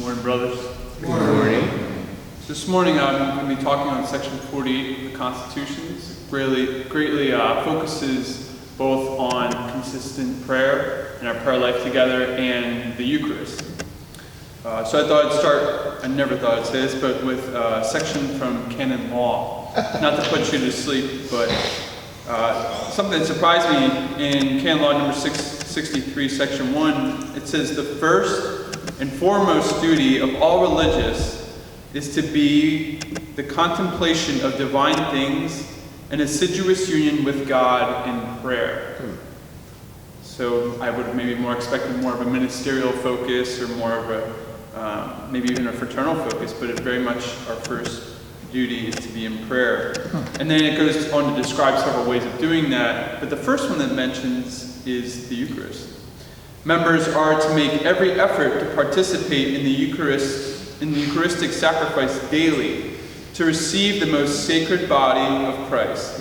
Morning, brothers. Good morning. This morning I'm going to be talking on section 48 of the Constitutions. Greatly focuses both on consistent prayer and our prayer life together and the Eucharist. So I thought I'd start, I never thought I'd say this, but with a section from canon law. Not to put you to sleep, but something that surprised me in canon law number 663, section 1, it says the first and foremost duty of all religious is to be the contemplation of divine things and assiduous union with God in prayer. So I would maybe more expected more of a ministerial focus or more of a, maybe even a fraternal focus, but it's very much our first duty is to be in prayer. And then it goes on to describe several ways of doing that, but the first one that mentions is the Eucharist. Members are to make every effort to participate in the Eucharistic sacrifice daily, to receive the most sacred body of Christ,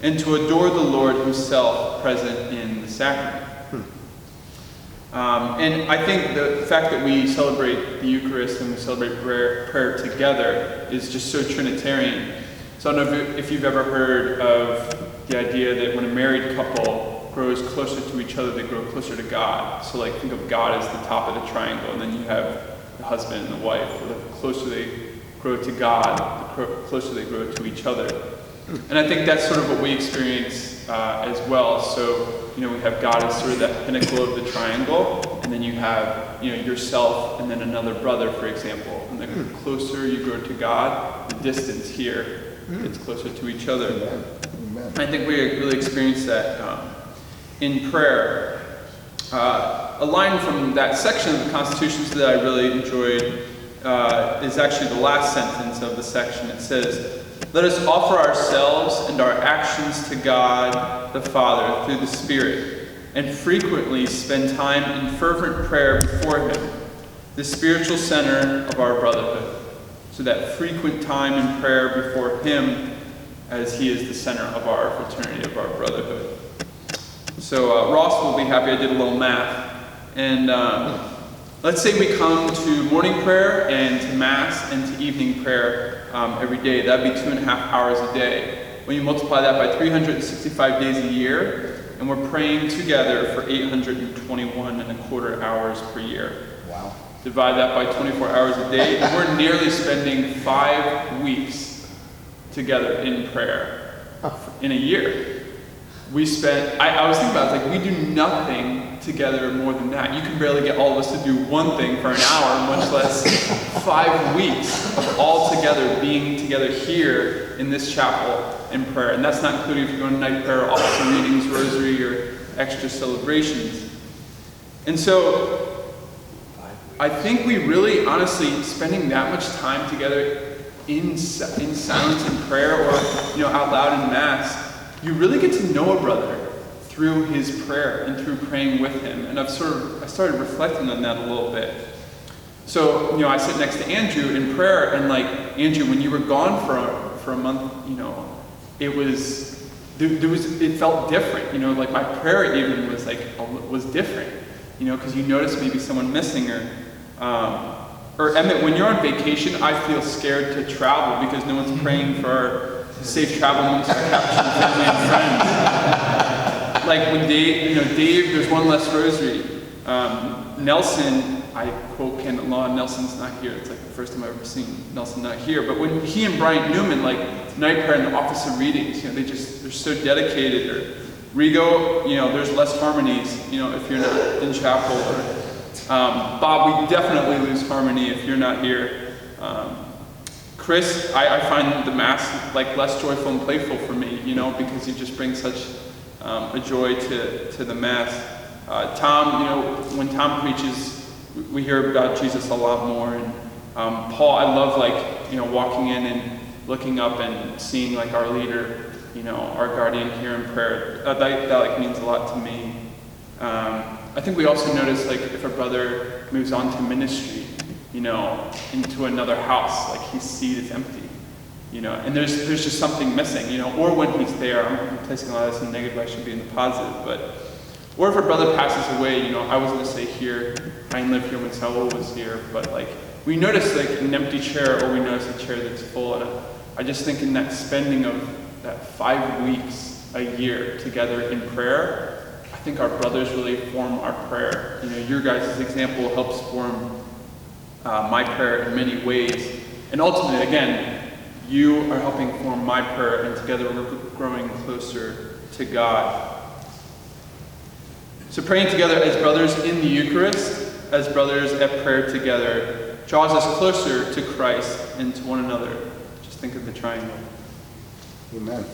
and to adore the Lord himself present in the sacrament. And I think the fact that we celebrate the Eucharist and we celebrate prayer together is just so Trinitarian. So I don't know if you've ever heard of the idea that when a married couple grows closer to each other, they grow closer to God. So like think of God as the top of the triangle, and then you have the husband and the wife. The closer they grow to God, the closer they grow to each other. And I think that's sort of what we experience as well. So, we have God as sort of that pinnacle of the triangle, and then you have, yourself and then another brother, for example. And the closer you grow to God, the distance here gets closer to each other. Amen. I think we really experience that in prayer. A line from that section of the Constitutions that I really enjoyed is actually the last sentence of the section. It says, "Let us offer ourselves and our actions to God the Father through the Spirit, and frequently spend time in fervent prayer before Him, the spiritual center of our brotherhood." So that frequent time in prayer before Him, as He is the center of our fraternity, of our brotherhood. So Ross will be happy I did a little math. And let's say we come to morning prayer and to Mass and to evening prayer every day. That'd be 2.5 hours a day. When you multiply that by 365 days a year, and we're praying together for 821.25 hours per year. Wow. Divide that by 24 hours a day, and we're nearly spending 5 weeks together in prayer in a year. We spent, I was thinking about it, like we do nothing together more than that. You can barely get all of us to do one thing for an hour, much less 5 weeks of all together being together here in this chapel in prayer. And that's not including if you're going to night prayer, officer readings, rosary, or extra celebrations. And so I think we really, honestly, spending that much time together in silence in prayer or out loud in Mass, you really get to know a brother through his prayer and through praying with him. And I started reflecting on that a little bit. So, I sit next to Andrew in prayer, and like, Andrew, when you were gone for a month, it felt different, like my prayer even was different, because you notice maybe someone missing or Emmett, when you're on vacation, I feel scared to travel because no one's praying for our safe travel amongst our Capuchin family and friends. Like when Dave, there's one less rosary. Nelson, I quote canon law, Nelson's not here. It's like the first time I've ever seen Nelson not here. But when he and Bryant Newman, like night prayer and the office of readings, they're so dedicated. Or Rigo, there's less harmonies, if you're not in chapel. Or Bob, we definitely lose harmony if you're not here. Chris, I find the Mass like less joyful and playful for me, because you just bring such a joy to the Mass. Tom, when Tom preaches, we hear about Jesus a lot more. And Paul, I love walking in and looking up and seeing like our leader, our guardian here in prayer. That means a lot to me. I think we also notice if a brother moves on to ministry, into another house, like his seat is empty, and there's just something missing, or when he's there, I'm placing a lot of this in the negative, I should be in the positive, or if a brother passes away, I was going to say here, I didn't live here when Saul was here, but we notice like an empty chair, or we notice a chair that's full. And I just think in that spending of that 5 weeks a year together in prayer, I think our brothers really form our prayer. Your guys' example helps form my prayer in many ways. And ultimately, again, you are helping form my prayer, and together we're growing closer to God. So praying together as brothers in the Eucharist, as brothers at prayer together, draws us closer to Christ and to one another. Just think of the triangle. Amen.